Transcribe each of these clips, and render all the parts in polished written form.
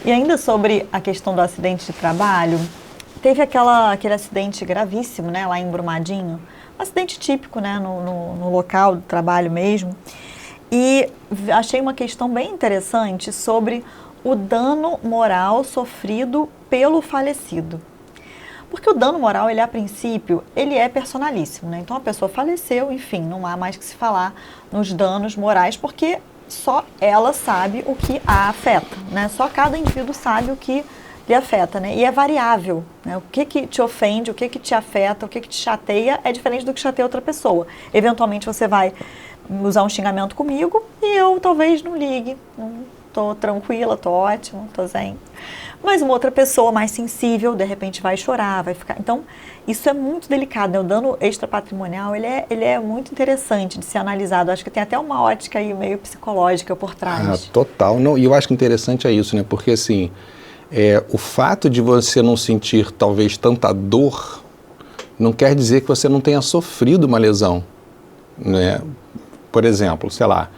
E ainda sobre a questão do acidente de trabalho, teve aquele acidente gravíssimo, né, lá em Brumadinho, um acidente típico, né, no local do trabalho mesmo, e achei uma questão bem interessante sobre o dano moral sofrido pelo falecido. Porque o dano moral, ele a princípio, ele é personalíssimo, né? Então a pessoa faleceu, enfim, não há mais que se falar nos danos morais, porque só ela sabe o que a afeta, né? Só cada indivíduo sabe o que lhe afeta, né? E é variável, né? O que te ofende, o que te afeta, o que te chateia é diferente do que chateia outra pessoa. Eventualmente você vai usar um xingamento comigo e eu talvez não ligue, tô tranquila, tô ótima, tô zen. Mas uma outra pessoa mais sensível, de repente vai chorar, vai ficar... Então, isso é muito delicado, né? O dano extrapatrimonial, ele é muito interessante de ser analisado. Acho que tem até uma ótica aí meio psicológica por trás. Total. Não, e eu acho que interessante é isso, né? Porque, assim, o fato de você não sentir, talvez, tanta dor, não quer dizer que você não tenha sofrido uma lesão, né? Por exemplo, sei lá,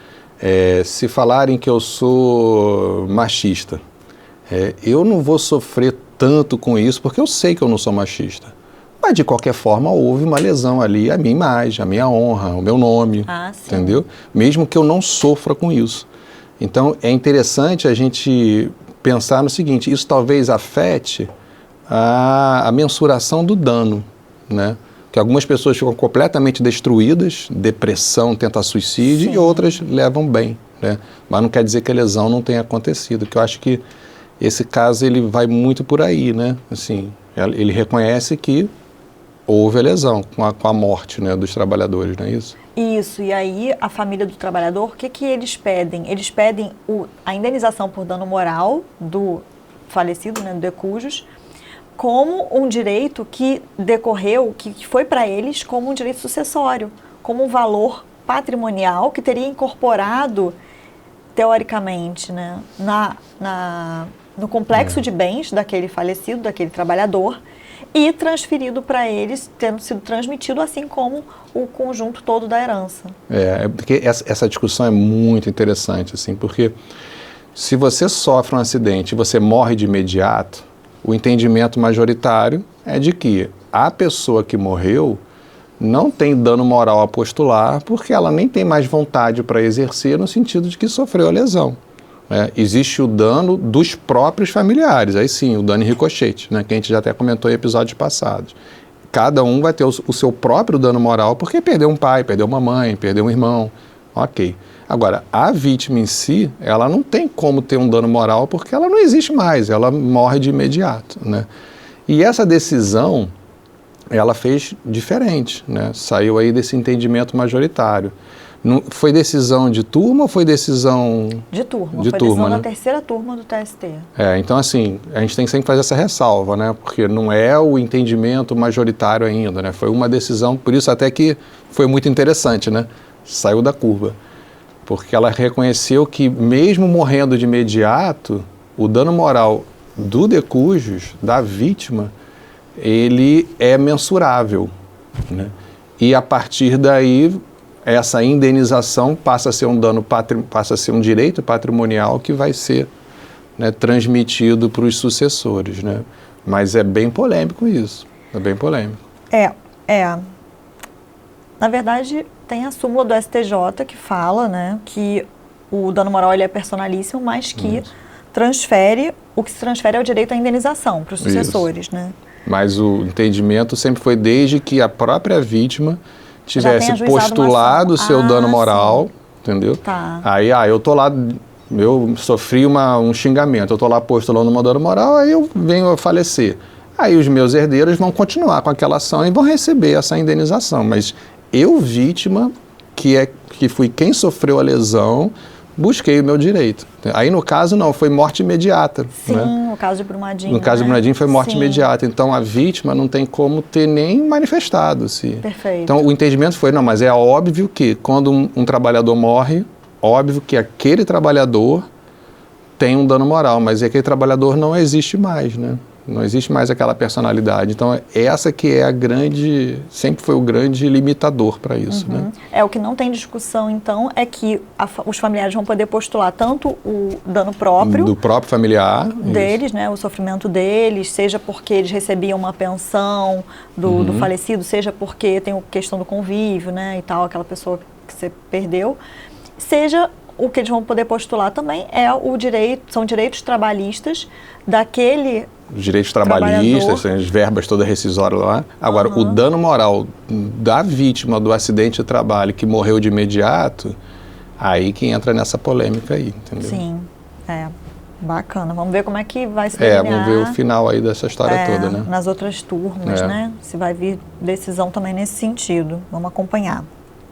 se falarem que eu sou machista, eu não vou sofrer tanto com isso, porque eu sei que eu não sou machista. Mas, de qualquer forma, houve uma lesão ali, a minha imagem, a minha honra, o meu nome, entendeu? Mesmo que eu não sofra com isso. Então, é interessante a gente pensar no seguinte, isso talvez afete a mensuração do dano, né? Que algumas pessoas ficam completamente destruídas, depressão, tentar suicídio, e outras levam bem, né? Mas não quer dizer que a lesão não tenha acontecido, que eu acho que esse caso ele vai muito por aí, né? Assim, ele reconhece que houve a lesão com a morte, né, dos trabalhadores, não é isso? Isso, e aí a família do trabalhador, o que eles pedem? Eles pedem a indenização por dano moral do falecido, né, do decujus, como um direito que decorreu, que foi para eles como um direito sucessório, como um valor patrimonial que teria incorporado, teoricamente, né, no complexo de bens daquele falecido, daquele trabalhador, e transferido para eles, tendo sido transmitido, assim como o conjunto todo da herança. Porque essa discussão é muito interessante, assim, porque se você sofre um acidente e você morre de imediato, o entendimento majoritário é de que a pessoa que morreu não tem dano moral a postular porque ela nem tem mais vontade para exercer no sentido de que sofreu a lesão. Existe o dano dos próprios familiares, aí sim, o dano em ricochete, né, que a gente já até comentou em episódios passados. Cada um vai ter o seu próprio dano moral porque perdeu um pai, perdeu uma mãe, perdeu um irmão, ok. Agora, a vítima em si, ela não tem como ter um dano moral porque ela não existe mais, ela morre de imediato, né? E essa decisão, ela fez diferente, né? Saiu aí desse entendimento majoritário. Não, foi decisão de turma ou foi decisão... De turma, foi decisão né? da terceira turma do TST. Então assim, a gente tem que sempre fazer essa ressalva, né? Porque não é o entendimento majoritário ainda, né? Foi uma decisão, por isso até que foi muito interessante, né? Saiu da curva. Porque ela reconheceu que mesmo morrendo de imediato, o dano moral do decujus, da vítima, ele é mensurável, né? E a partir daí, essa indenização passa a ser passa a ser um direito patrimonial que vai ser, né, transmitido para os sucessores, né? Mas é bem polêmico isso, é bem polêmico. Na verdade, tem a súmula do STJ que fala, né, que o dano moral ele é personalíssimo, mas que o que se transfere é o direito à indenização para os sucessores, né? Mas o entendimento sempre foi desde que a própria vítima tivesse postulado o seu dano moral, entendeu? Tá. Aí, eu tô lá, eu sofri um xingamento, eu tô lá postulando um dano moral, aí eu venho a falecer. Aí os meus herdeiros vão continuar com aquela ação e vão receber essa indenização, mas eu, vítima, que fui quem sofreu a lesão, busquei o meu direito. Aí, no caso, não, foi morte imediata. Sim, né? no caso de Brumadinho. No caso de Brumadinho foi morte Sim. imediata. Então, a vítima não tem como ter nem manifestado-se. Perfeito. Então, o entendimento foi, não, mas é óbvio que quando um trabalhador morre, óbvio que aquele trabalhador tem um dano moral, mas aquele trabalhador não existe mais, né? Não existe mais aquela personalidade. Então, essa que é a grande, sempre foi o grande limitador para isso, né? O que não tem discussão, então, é que os familiares vão poder postular tanto o dano próprio... Do próprio familiar. Deles, isso. né? O sofrimento deles, seja porque eles recebiam uma pensão do falecido, seja porque tem a questão do convívio, né? E tal, aquela pessoa que você perdeu. Seja... O que eles vão poder postular também são direitos trabalhistas daquele os direitos trabalhistas, tem as verbas todas rescisórias lá. Agora, o dano moral da vítima do acidente de trabalho que morreu de imediato, aí que entra nessa polêmica aí, entendeu? Sim, bacana. Vamos ver como é que vai se delinear. Vamos ver o final aí dessa história toda, né? Nas outras turmas, né? Se vai vir decisão também nesse sentido. Vamos acompanhar.